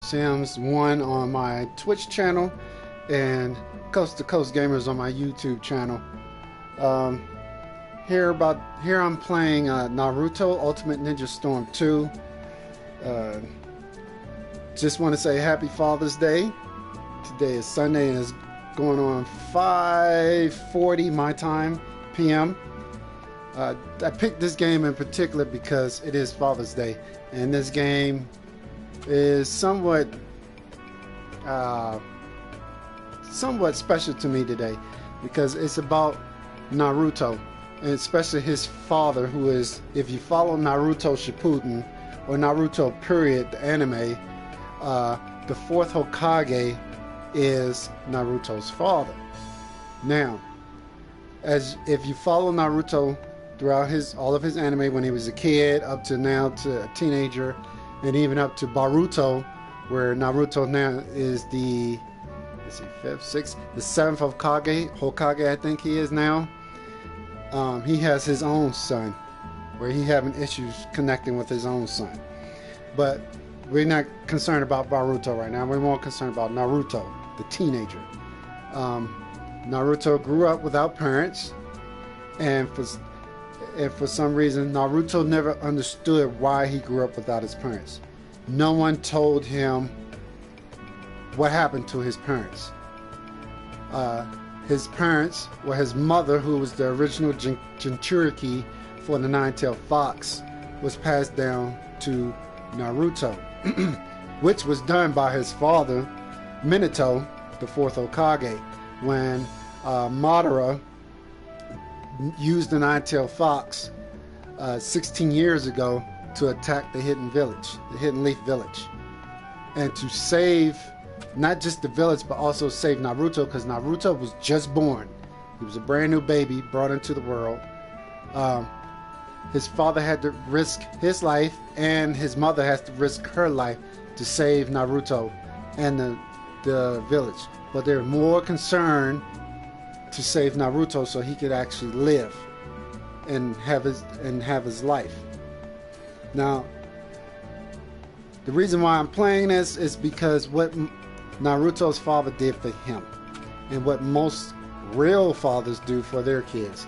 Sims 1 on my Twitch channel and Coast to Coast Gamers on my YouTube channel. Um, here I'm playing Naruto Ultimate Ninja Storm 2. Just want to say Happy Father's Day. Today is Sunday and it's going on 5:40 my time PM. I picked this game in particular because it is Father's Day, and this game is somewhat special to me today because it's about Naruto, and especially his father, who is, if you follow Naruto Shippuden or Naruto period, the anime, the fourth Hokage is Naruto's father. Now, if you follow Naruto throughout all of his anime, when he was a kid up to now to a teenager, and even up to Boruto, where Naruto now is the fifth, sixth, the seventh Hokage, I think he is now. He has his own son, where he having issues connecting with his own son. But we're not concerned about Boruto right now. We're more concerned about Naruto, the teenager. Naruto grew up without parents, and for some reason, Naruto never understood why he grew up without his parents. No one told him what happened to his parents. His parents, or his mother, who was the original Jinchuriki for the Nine-Tailed Fox, was passed down to Naruto, which was done by his father, Minato, the fourth Hokage, when Madara used the Nine-Tailed Fox 16 years ago to attack the Hidden Leaf Village, and to save not just the village but also save Naruto, because Naruto was just born. He was a brand new baby brought into the world. His father had to risk his life, and his mother has to risk her life to save Naruto and the village, but they're more concerned to save Naruto so he could actually live and have his life. Now, the reason why I'm playing this is because what Naruto's father did for him, and what most real fathers do for their kids.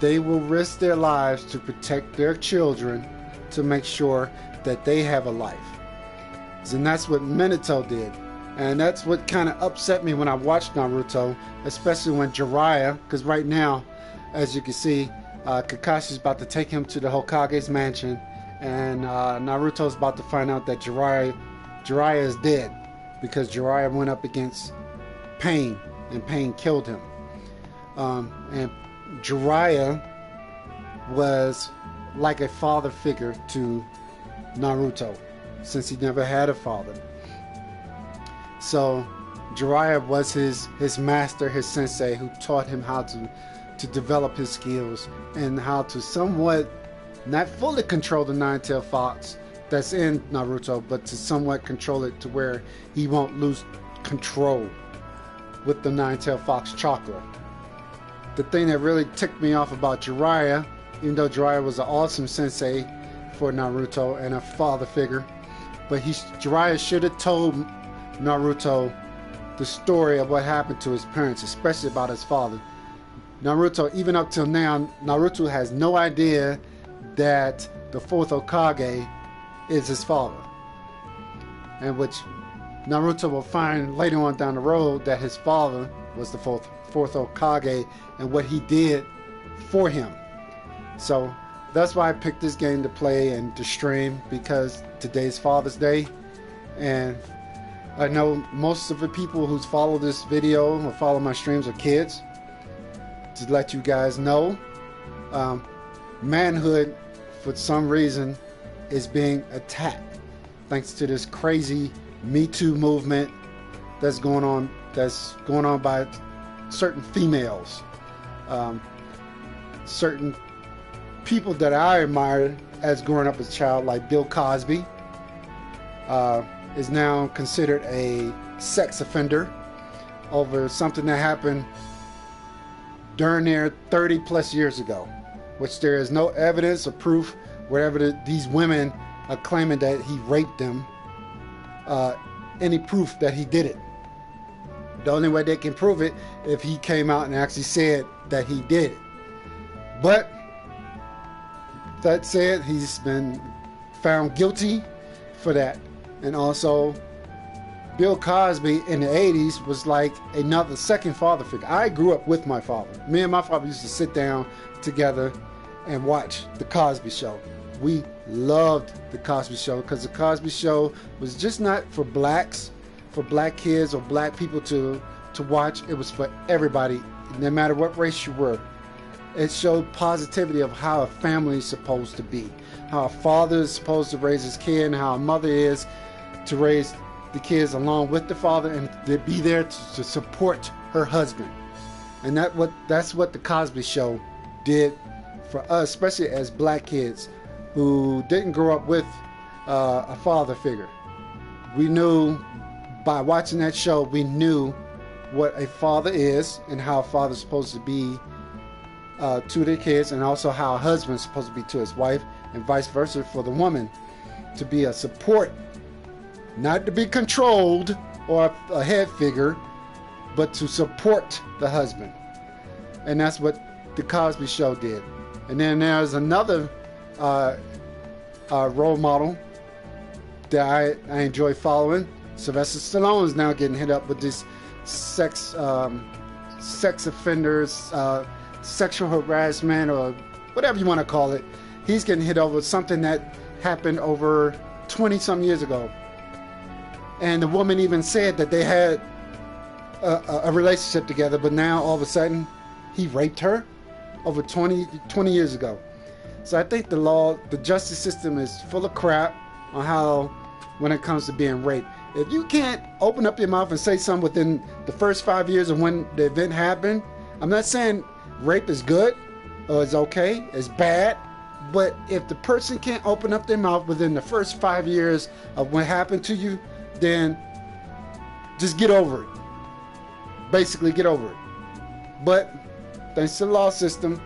They will risk their lives to protect their children, to make sure that they have a life. And that's what Minato did. And that's what kind of upset me when I watched Naruto, especially when Jiraiya, because right now, as you can see, Kakashi's about to take him to the Hokage's mansion, and Naruto's about to find out that Jiraiya is dead, because Jiraiya went up against Pain, and Pain killed him. And Jiraiya was like a father figure to Naruto, since he never had a father. So Jiraiya was his master, his sensei, who taught him how to develop his skills and how to somewhat, not fully control the Nine-Tailed Fox that's in Naruto, but to somewhat control it to where he won't lose control with the Nine-Tailed Fox chakra. The thing that really ticked me off about Jiraiya, even though Jiraiya was an awesome sensei for Naruto and a father figure, but Jiraiya should have told Naruto the story of what happened to his parents, especially about his father. Naruto, even up till now, Naruto has no idea that the fourth Hokage is his father, and which Naruto will find later on down the road that his father was the fourth Hokage and what he did for him. So that's why I picked this game to play and to stream, because today's Father's Day, and I know most of the people who follow this video or follow my streams are kids. To let you guys know, manhood, for some reason, is being attacked thanks to this crazy Me Too movement that's going on by certain females, certain people that I admired as growing up as a child, like Bill Cosby, is now considered a sex offender over something that happened darn near 30 plus years ago, which there is no evidence or proof. Wherever these women are claiming that he raped them, any proof that he did it. The only way they can prove it if he came out and actually said that he did it. But that said, he's been found guilty for that. And also, Bill Cosby in the 80s was like another second father figure. I grew up with my father. Me and my father used to sit down together and watch The Cosby Show. We loved The Cosby Show because The Cosby Show was just not for blacks, for black kids or black people to watch. It was for everybody, no matter what race you were. It showed positivity of how a family is supposed to be, how a father is supposed to raise his kid, and how a mother is to raise the kids along with the father and to be there to support her husband. And that's what The Cosby Show did for us, especially as black kids who didn't grow up with a father figure. We knew, by watching that show, we knew what a father is and how a father's supposed to be to their kids, and also how a husband's supposed to be to his wife, and vice versa for the woman to be a support, not to be controlled or a head figure, but to support the husband. And that's what The Cosby Show did. And then there's another role model that I enjoy following. Sylvester Stallone is now getting hit up with this sex offenders, sexual harassment, or whatever you want to call it. He's getting hit over something that happened over 20-some years ago. And the woman even said that they had a relationship together, but now all of a sudden he raped her over 20 years ago. So I think the justice system is full of crap on how, when it comes to being raped. If you can't open up your mouth and say something within the first 5 years of when the event happened, I'm not saying rape is good or it's okay, it's bad, but if the person can't open up their mouth within the first 5 years of what happened to you, then just get over it. Basically, get over it. But thanks to the law system,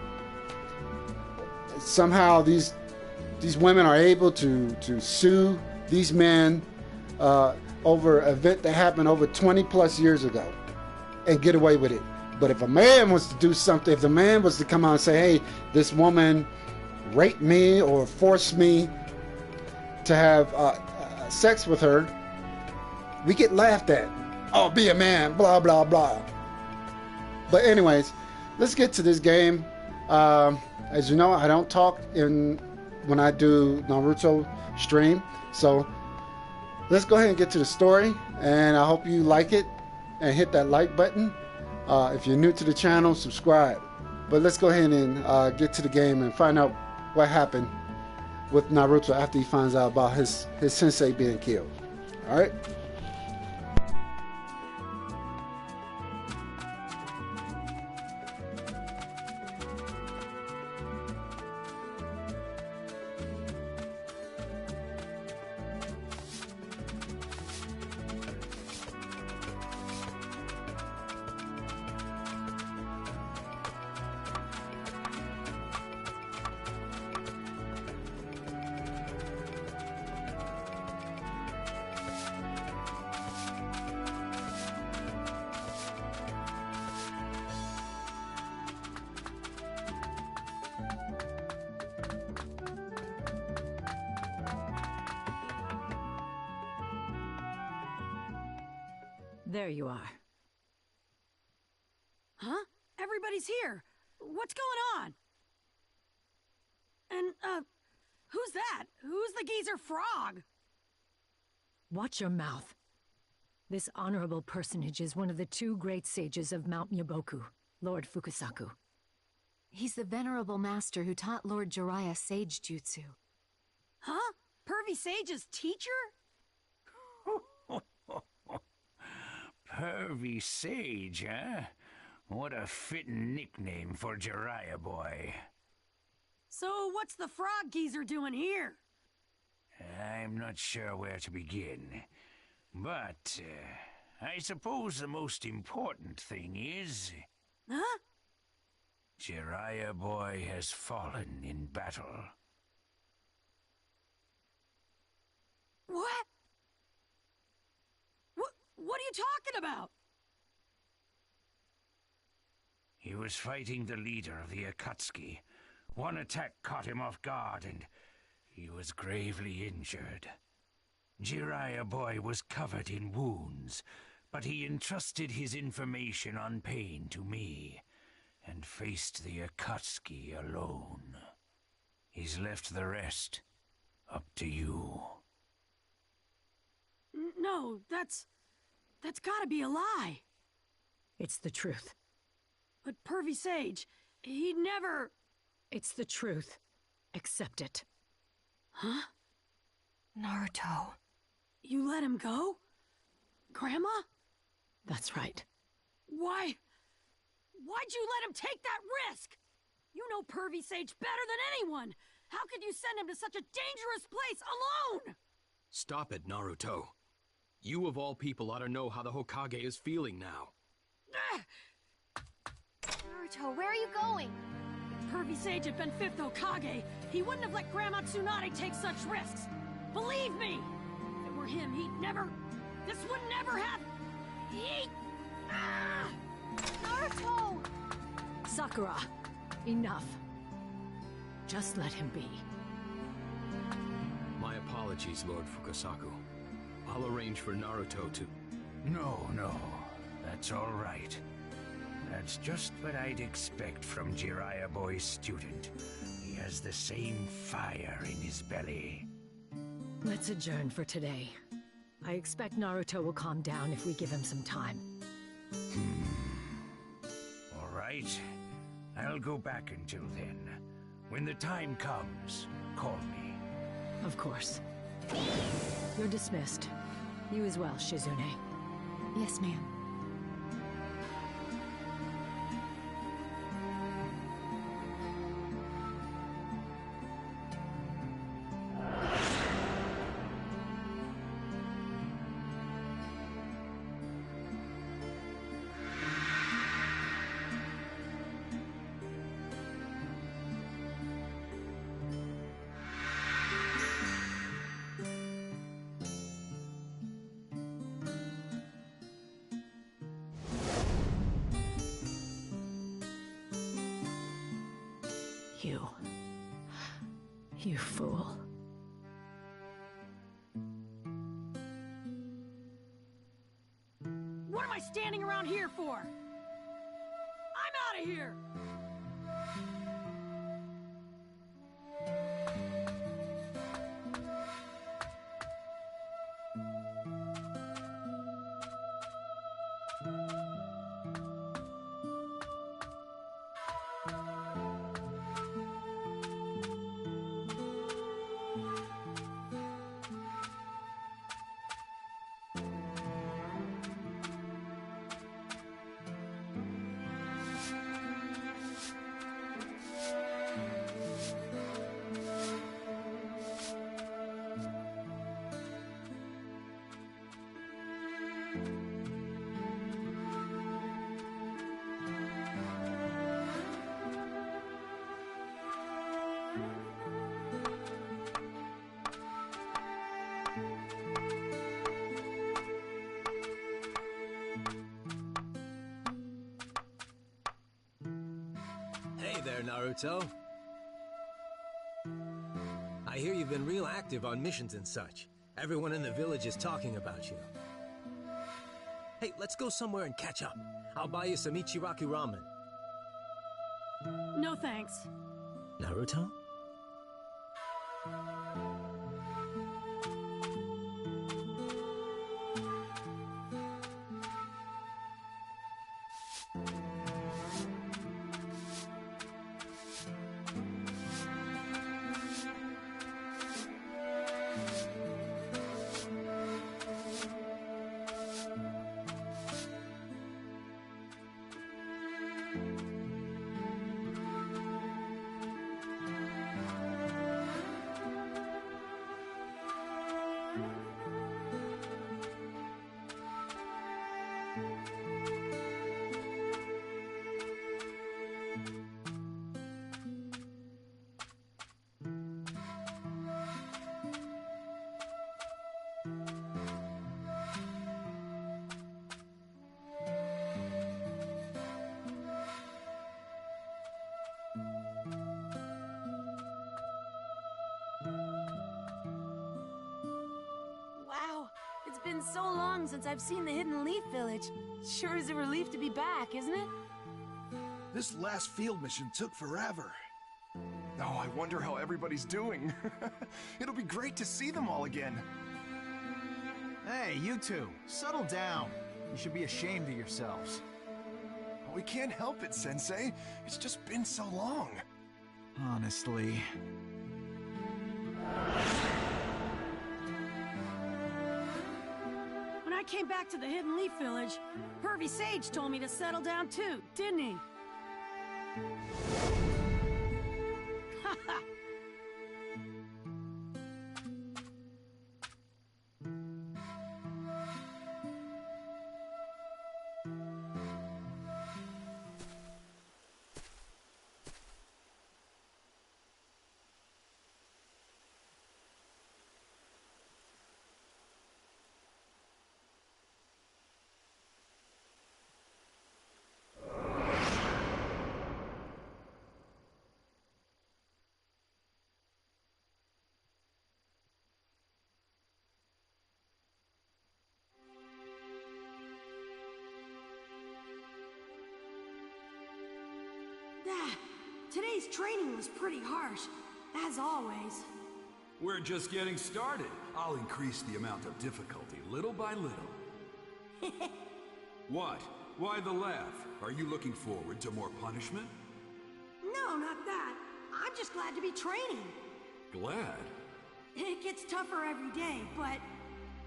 somehow these women are able to sue these men over an event that happened over 20 plus years ago and get away with it. But if a man was to do something, if the man was to come out and say, hey, this woman raped me or forced me to have sex with her, we get laughed at. Oh, be a man, blah, blah, blah. But anyways, let's get to this game. As you know, I don't talk when I do Naruto stream. So let's go ahead and get to the story. And I hope you like it and hit that like button. If you're new to the channel, subscribe. But let's go ahead and get to the game and find out what happened with Naruto after he finds out about his sensei being killed. All right. There you are. Huh? Everybody's here. What's going on? And, who's that? Who's the geezer frog? Watch your mouth. This honorable personage is one of the two great sages of Mount Nyaboku, Lord Fukusaku. He's the venerable master who taught Lord Jiraiya sage jutsu. Huh? Pervy Sage's teacher? Pervy Sage, huh? What a fitting nickname for Jiraiya boy. So what's the frog geezer doing here? I'm not sure where to begin. But, I suppose the most important thing is... Huh? Jiraiya boy has fallen in battle. What? What are you talking about? He was fighting the leader of the Akatsuki. One attack caught him off guard, and he was gravely injured. Jiraiya boy was covered in wounds, but he entrusted his information on pain to me, and faced the Akatsuki alone. He's left the rest up to you. No, that's gotta be a lie. It's the truth. But Pervy Sage, he never... It's the truth. Accept it. Huh? Naruto. You let him go? Grandma? That's right. Why'd you let him take that risk? You know Pervy Sage better than anyone. How could you send him to such a dangerous place alone? Stop it, Naruto. You of all people ought to know how the Hokage is feeling now. Naruto, where are you going? If Pervy Sage had been 5th Hokage, he wouldn't have let Grandma Tsunade take such risks. Believe me, if it were him, he'd never... This would never happen. Naruto! Sakura, enough. Just let him be. My apologies, Lord Fukasaku. I'll arrange for Naruto to... No, that's all right. That's just what I'd expect from Jiraiya boy's student. He has the same fire in his belly. Let's adjourn for today. I expect Naruto will calm down if we give him some time. All right. I'll go back until then. When the time comes, call me. Of course. You're dismissed. You as well, Shizune. Yes, ma'am. You fool. What am I standing around here for? I'm out of here! Hey there, Naruto. I hear you've been real active on missions and such. Everyone in the village is talking about you. Hey, let's go somewhere and catch up. I'll buy you some Ichiraku ramen. No thanks. Naruto? been so long since I've seen the Hidden Leaf Village. Sure is a relief to be back, isn't it? This last field mission took forever. Oh, I wonder how everybody's doing. It'll be great to see them all again. Hey, you two, settle down. You should be ashamed of yourselves. We can't help it, Sensei. It's just been so long. Honestly. When I came back to the Hidden Leaf Village, Pervy Sage told me to settle down too, didn't he? Today's training was pretty harsh, as always. We're just getting started. I'll increase the amount of difficulty little by little. What? Why the laugh? Are you looking forward to more punishment? No, not that. I'm just glad to be training. Glad? It gets tougher every day, but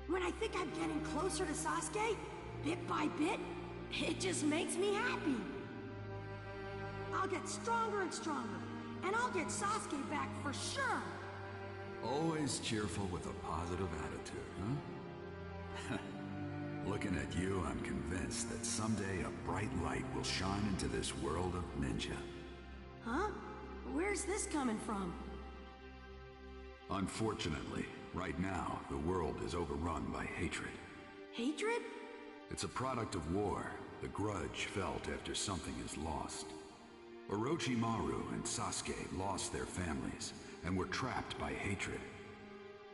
when I think I'm getting closer to Sasuke, bit by bit, it just makes me happy. I'll get stronger and stronger, and I'll get Sasuke back for sure. Always cheerful with a positive attitude, huh? Looking at you, I'm convinced that someday a bright light will shine into this world of ninja. Huh? Where's this coming from? Unfortunately, right now, the world is overrun by hatred. Hatred? It's a product of war, the grudge felt after something is lost. Orochimaru and Sasuke lost their families and were trapped by hatred.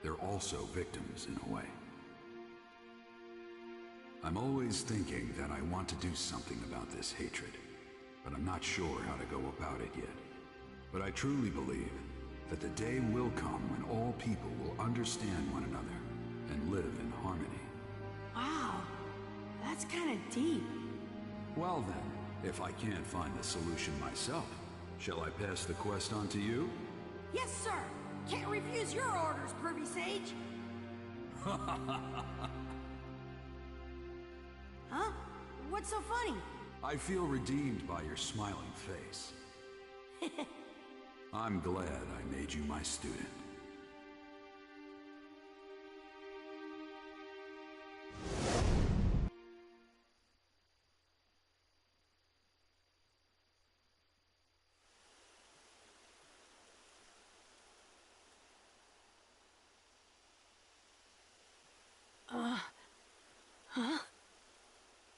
They're also victims in a way. I'm always thinking that I want to do something about this hatred, but I'm not sure how to go about it yet. But I truly believe that the day will come when all people will understand one another and live in harmony. Wow, that's kind of deep. Well then, if I can't find the solution myself, shall I pass the quest on to you? Yes, sir. Can't refuse your orders, Pervy Sage. Huh? What's so funny? I feel redeemed by your smiling face. I'm glad I made you my student. Huh?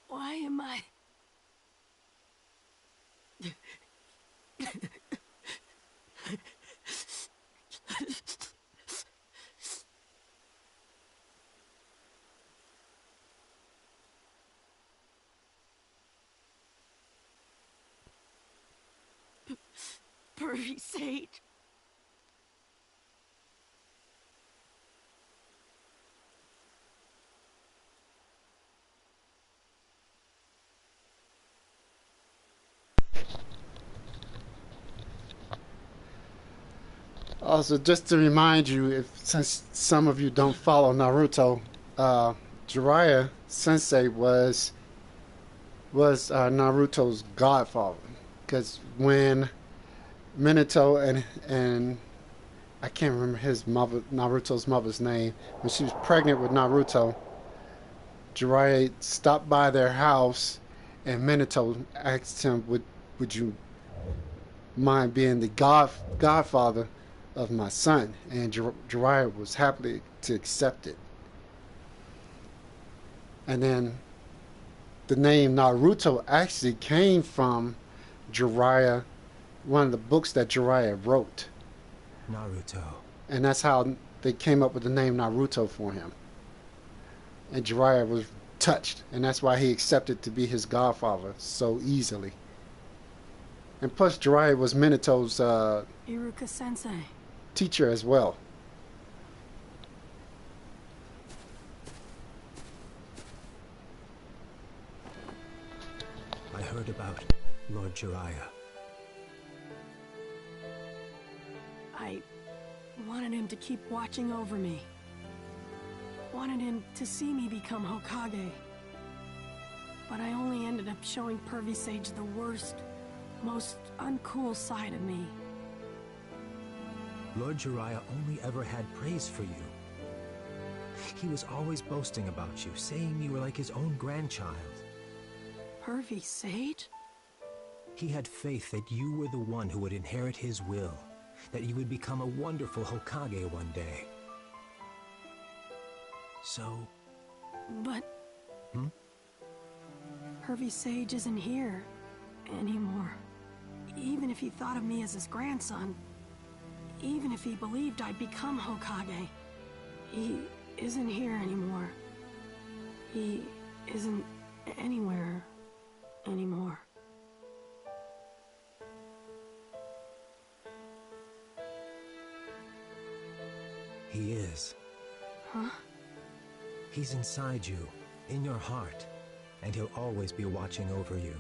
Why am I... Pervy Sage. Also, just to remind you, since some of you don't follow Naruto, Jiraiya Sensei was Naruto's godfather. Because when Minato and I can't remember Naruto's mother's name, when she was pregnant with Naruto, Jiraiya stopped by their house, and Minato asked him, "Would you mind being the godfather of my son?" And Jiraiya was happy to accept it. And then the name Naruto actually came from Jiraiya, one of the books that Jiraiya wrote. Naruto. And that's how they came up with the name Naruto for him. And Jiraiya was touched, and that's why he accepted to be his godfather so easily. And plus, Jiraiya was Minato's Iruka-sensei. teacher as well. I heard about Lord Jiraiya. I wanted him to keep watching over me. Wanted him to see me become Hokage. But I only ended up showing Pervy Sage the worst, most uncool side of me. Lord Jiraiya only ever had praise for you. He was always boasting about you, saying you were like his own grandchild. Pervy Sage? He had faith that you were the one who would inherit his will, that you would become a wonderful Hokage one day. So... But... Pervy Sage isn't here anymore. Even if he thought of me as his grandson, even if he believed I'd become Hokage, he isn't here anymore. He isn't anywhere anymore. He is. Huh? He's inside you, in your heart, and he'll always be watching over you.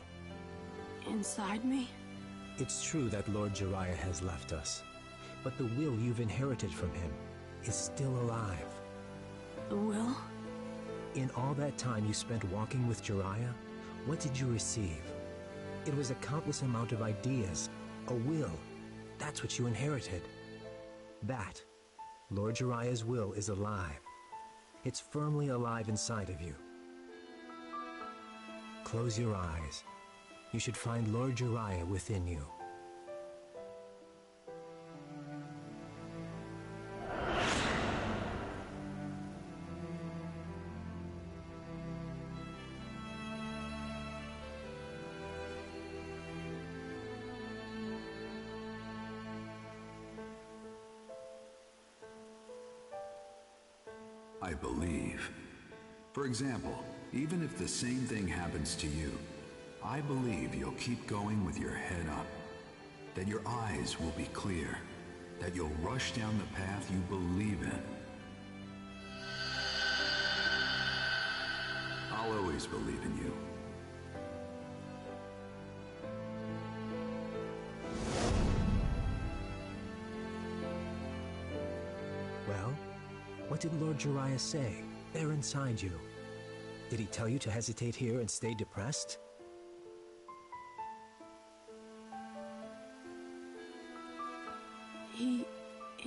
Inside me? It's true that Lord Jiraiya has left us, but the will you've inherited from him is still alive. The will? In all that time you spent walking with Jiraiya, what did you receive? It was a countless amount of ideas, a will. That's what you inherited. That, Lord Jiraiya's will, is alive. It's firmly alive inside of you. Close your eyes. You should find Lord Jiraiya within you. I believe. For example, even if the same thing happens to you, I believe you'll keep going with your head up. That your eyes will be clear. That you'll rush down the path you believe in. I'll always believe in you. Well, what did Lord Jiraiya say, there inside you? Did he tell you to hesitate here and stay depressed?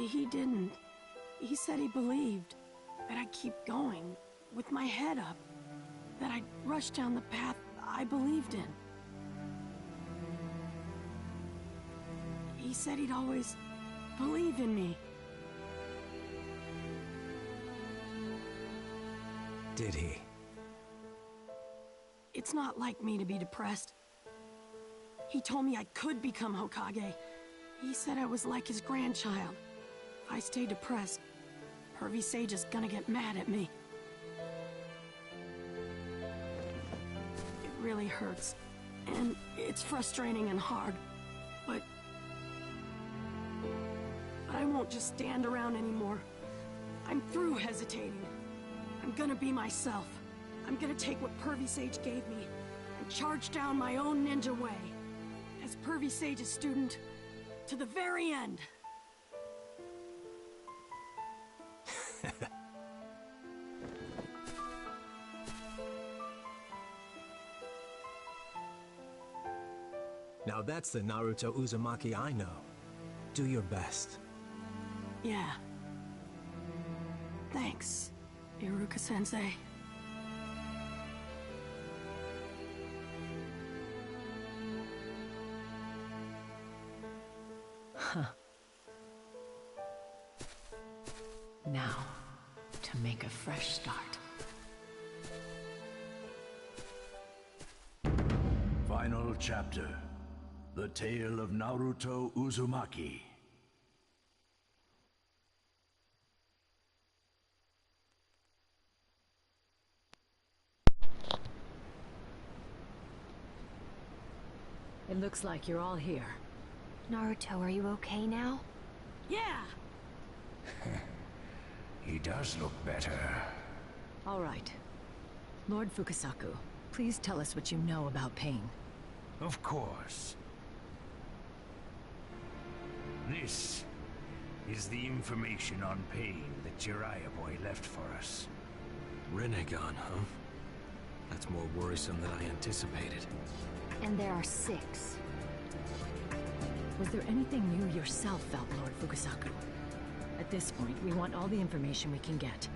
He didn't. He said he believed that I'd keep going, with my head up. That I'd rush down the path I believed in. He said he'd always believe in me. Did he? It's not like me to be depressed. He told me I could become Hokage. He said I was like his grandchild. If I stay depressed, Pervy Sage is gonna get mad at me. It really hurts. And it's frustrating and hard. But I won't just stand around anymore. I'm through hesitating. I'm gonna be myself. I'm gonna take what Pervy Sage gave me and charge down my own ninja way. As Pervy Sage's student, to the very end. Now that's the Naruto Uzumaki I know. Do your best. Yeah. Thanks, Iruka-sensei. Huh. Now, to make a fresh start. Final chapter. The Tale of Naruto Uzumaki. It looks like you're all here. Naruto, are you okay now? Yeah! He does look better. All right. Lord Fukusaku, please tell us what you know about pain. Of course. This is the information on pain that Jiraiya boy left for us. Rinnegan, huh? That's more worrisome than I anticipated. And there are 6. Was there anything you yourself felt, Lord Fukusaku? At this point, we want all the information we can get.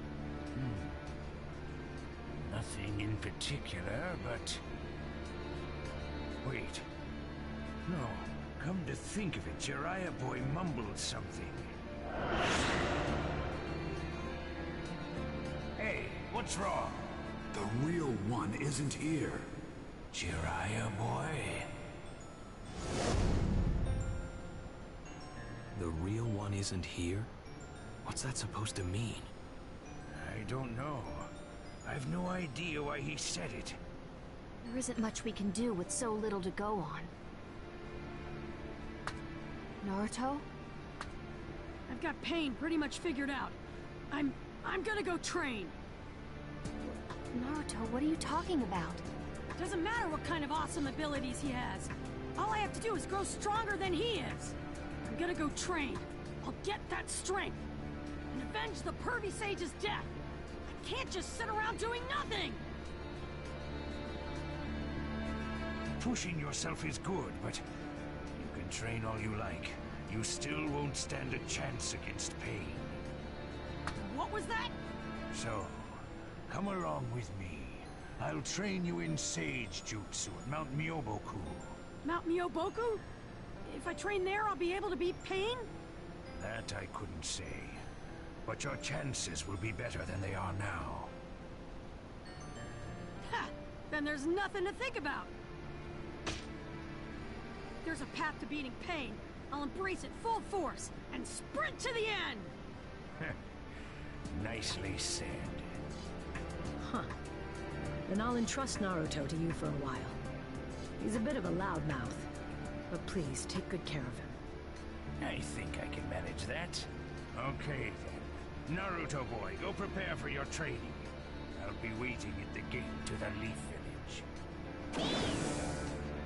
Nothing in particular, but... Wait. No, come to think of it, Jiraiya boy mumbled something. Hey, what's wrong? The real one isn't here. Jiraiya boy? The real one isn't here? What's that supposed to mean? I don't know. I've no idea why he said it. There isn't much we can do with so little to go on. Naruto? I've got pain pretty much figured out. I'm gonna go train. Naruto, what are you talking about? Doesn't matter what kind of awesome abilities he has. All I have to do is grow stronger than he is. I'm gonna go train. I'll get that strength. And avenge the pervy sage's death. I can't just sit around doing nothing! Pushing yourself is good, but you can train all you like. You still won't stand a chance against pain. What was that? So, come along with me. I'll train you in Sage Jutsu at Mount Myoboku. Mount Myoboku? If I train there, I'll be able to beat pain? That I couldn't say. But your chances will be better than they are now. Ha! Then there's nothing to think about. There's a path to beating pain. I'll embrace it full force and sprint to the end! Nicely said. Huh. Then I'll entrust Naruto to you for a while. He's a bit of a loudmouth, but please take good care of him. I think I can manage that. Okay then. Naruto boy, go prepare for your training. I'll be waiting at the gate to the Leaf Village.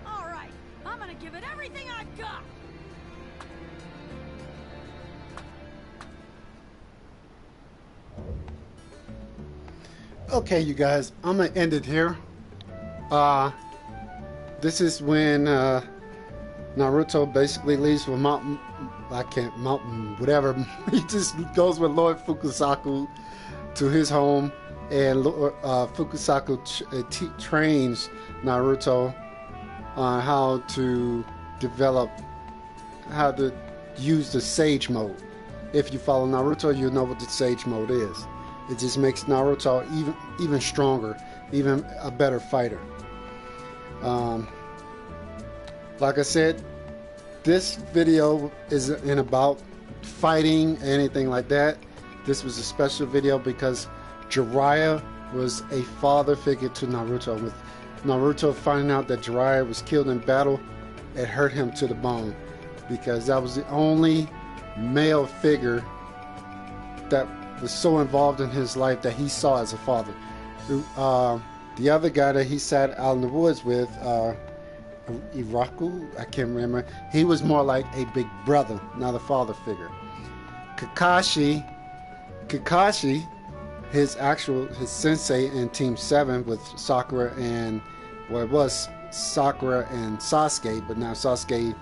Alright, I'm gonna give it everything I've got! Okay, you guys, I'm gonna end it here. This is when Naruto basically leaves with Mountain, whatever. He just goes with Lord Fukusaku to his home, and Fukusaku trains Naruto on how to develop, how to use the Sage mode. If you follow Naruto, you know what the Sage mode is. It just makes Naruto even stronger, even a better fighter. Like I said, this video isn't about fighting, anything like that. This was a special video because Jiraiya was a father figure to Naruto. With Naruto finding out that Jiraiya was killed in battle, it hurt him to the bone, because that was the only male figure that was so involved in his life that he saw as a father. The other guy that he sat out in the woods with, Iraku, I can't remember, he was more like a big brother, not a father figure. Kakashi, his sensei in Team 7 with Sakura and, well, it was Sakura and Sasuke, but now Sasuke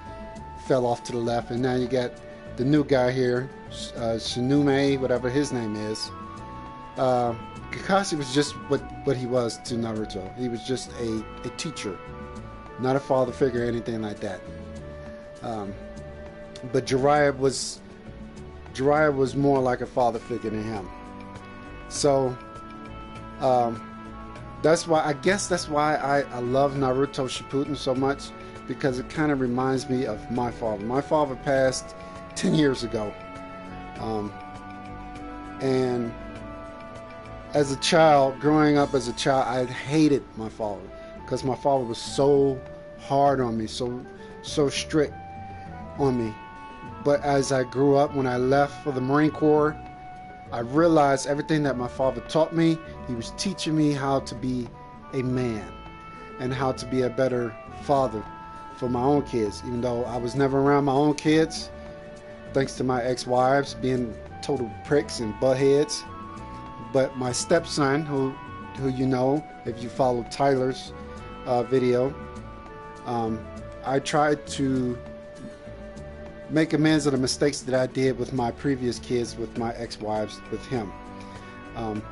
fell off to the left, and now you got the new guy here, Shinume, whatever his name is. Kakashi was just what he was to Naruto. He was just a teacher, not a father figure or anything like that. But Jiraiya was more like a father figure than him. So that's why I love Naruto Shippuden so much, because it kind of reminds me of my father. My father passed 10 years ago, and as a child, growing up as a child, I hated my father because my father was so hard on me, so strict on me. But as I grew up, when I left for the Marine Corps, I realized everything that my father taught me, he was teaching me how to be a man and how to be a better father for my own kids. Even though I was never around my own kids, thanks to my ex-wives being total pricks and buttheads. But my stepson, who you know, if you follow Tyler's video, I tried to make amends of the mistakes that I did with my previous kids, with my ex-wives, with him. I'm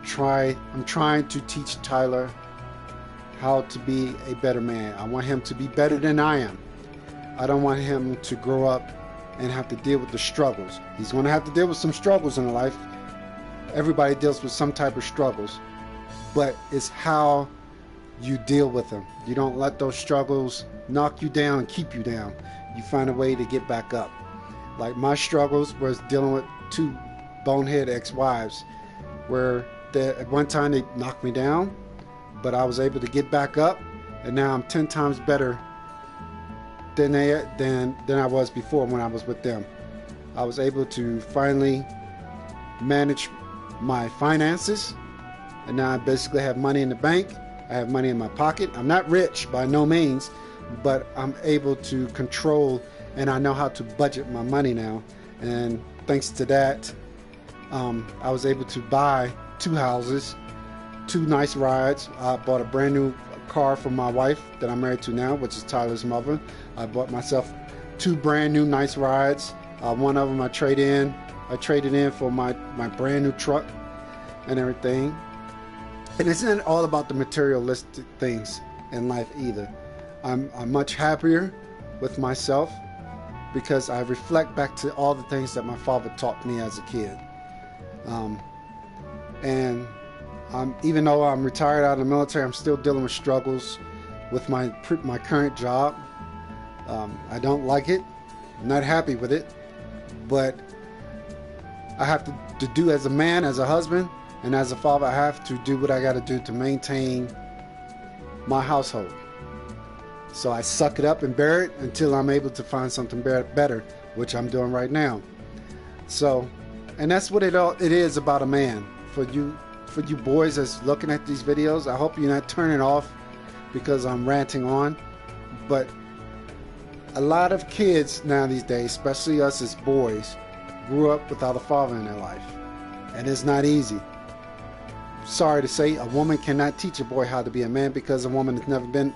trying to teach Tyler how to be a better man. I want him to be better than I am. I don't want him to grow up and have to deal with the struggles. He's going to have to deal with some struggles in life. Everybody deals with some type of struggles, but it's how you deal with them. You don't let those struggles knock you down and keep you down. You find a way to get back up. Like my struggles was dealing with 2 bonehead ex-wives, where at one time they knocked me down, but I was able to get back up, and now I'm 10 times better than I was before when I was with them. I was able to finally manage my finances, and now I basically have money in the bank. I have money in my pocket. I'm not rich by no means, but I'm able to control, and I know how to budget my money now. And thanks to that, I was able to buy 2 houses, 2 nice rides. I bought a brand new car for my wife that I'm married to now, which is Tyler's mother. I bought myself 2 brand new nice rides. One of them I traded in for my brand new truck and everything. And it's not all about the materialistic things in life either. I'm much happier with myself because I reflect back to all the things that my father taught me as a kid. And even though I'm retired out of the military, I'm still dealing with struggles with my current job. I don't like it. I'm not happy with it. But I have to do, as a man, as a husband, and as a father, I have to do what I got to do to maintain my household. So I suck it up and bear it until I'm able to find something better, which I'm doing right now. So, and that's what it is about a man. For you boys that's looking at these videos, I hope you're not turning off because I'm ranting on. But a lot of kids now these days, especially us as boys, grew up without a father in their life. And it's not easy. Sorry to say, a woman cannot teach a boy how to be a man because a woman's never been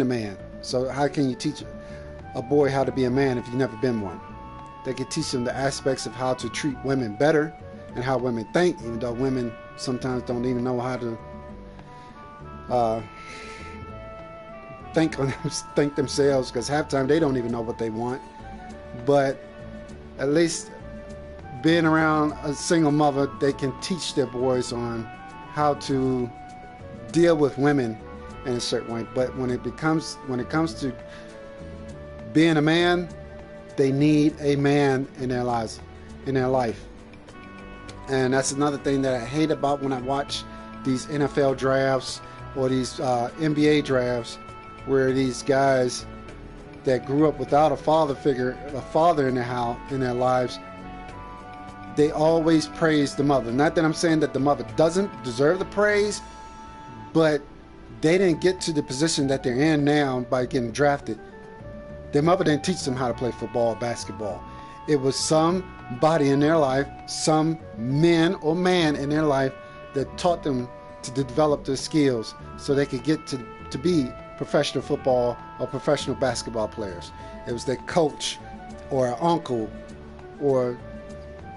a man. So how can you teach a boy how to be a man if you've never been one? They can teach them the aspects of how to treat women better and how women think, even though women sometimes don't even know how to think themselves, because half the time they don't even know what they want. But at least being around a single mother, they can teach their boys on how to deal with women in a certain way. But when it comes to being a man, they need a man in their life. And that's another thing that I hate about when I watch these NFL drafts or these NBA drafts, where these guys that grew up without a father in their lives, they always praise the mother. Not that I'm saying that the mother doesn't deserve the praise, but they didn't get to the position that they're in now by getting drafted. Their mother didn't teach them how to play football or basketball. It was somebody in their life, some men or man in their life, that taught them to develop their skills so they could get to be professional football or professional basketball players. It was their coach or an uncle or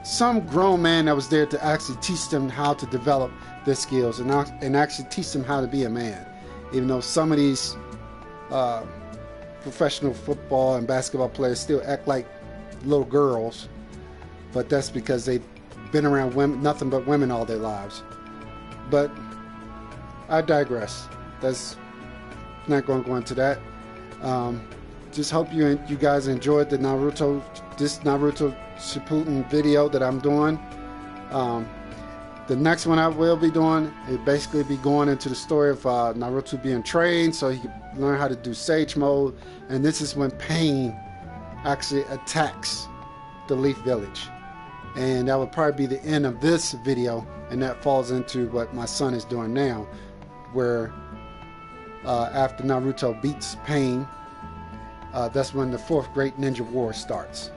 some grown man that was there to actually teach them how to develop their skills and actually teach them how to be a man. Even though some of these professional football and basketball players still act like little girls, but that's because they've been around women, nothing but women all their lives. But I digress. That's not going to go into that. Just hope you guys enjoyed this Naruto Shippuden video that I'm doing. The next one I will be doing, it basically be going into the story of Naruto being trained so he can learn how to do Sage Mode. And this is when Pain actually attacks the Leaf Village. And that would probably be the end of this video, and that falls into what my son is doing now, where after Naruto beats Pain, that's when the 4th Great Ninja War starts.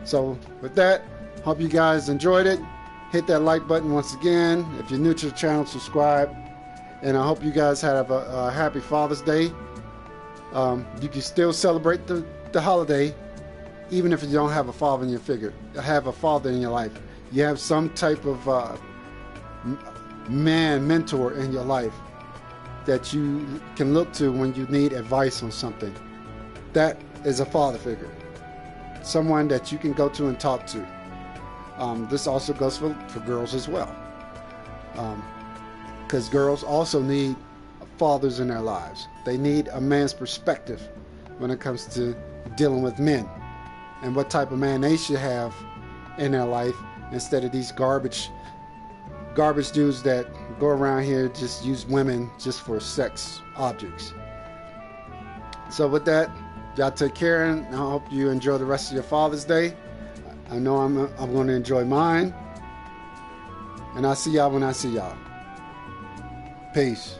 So with that, hope you guys enjoyed it. Hit that like button once again. If you're new to the channel, subscribe. And I hope you guys have a happy Father's Day. You can still celebrate the holiday, even if you don't have a father in your figure. Have a father in your life. You have some type of mentor in your life that you can look to when you need advice on something. That is a father figure. Someone that you can go to and talk to. This also goes for girls as well. Because girls also need fathers in their lives. They need a man's perspective when it comes to dealing with men, and what type of man they should have in their life, instead of these garbage dudes that go around here just use women just for sex objects. So with that, y'all take care, and I hope you enjoy the rest of your Father's Day. I know I'm going to enjoy mine, and I'll see y'all when I see y'all. Peace.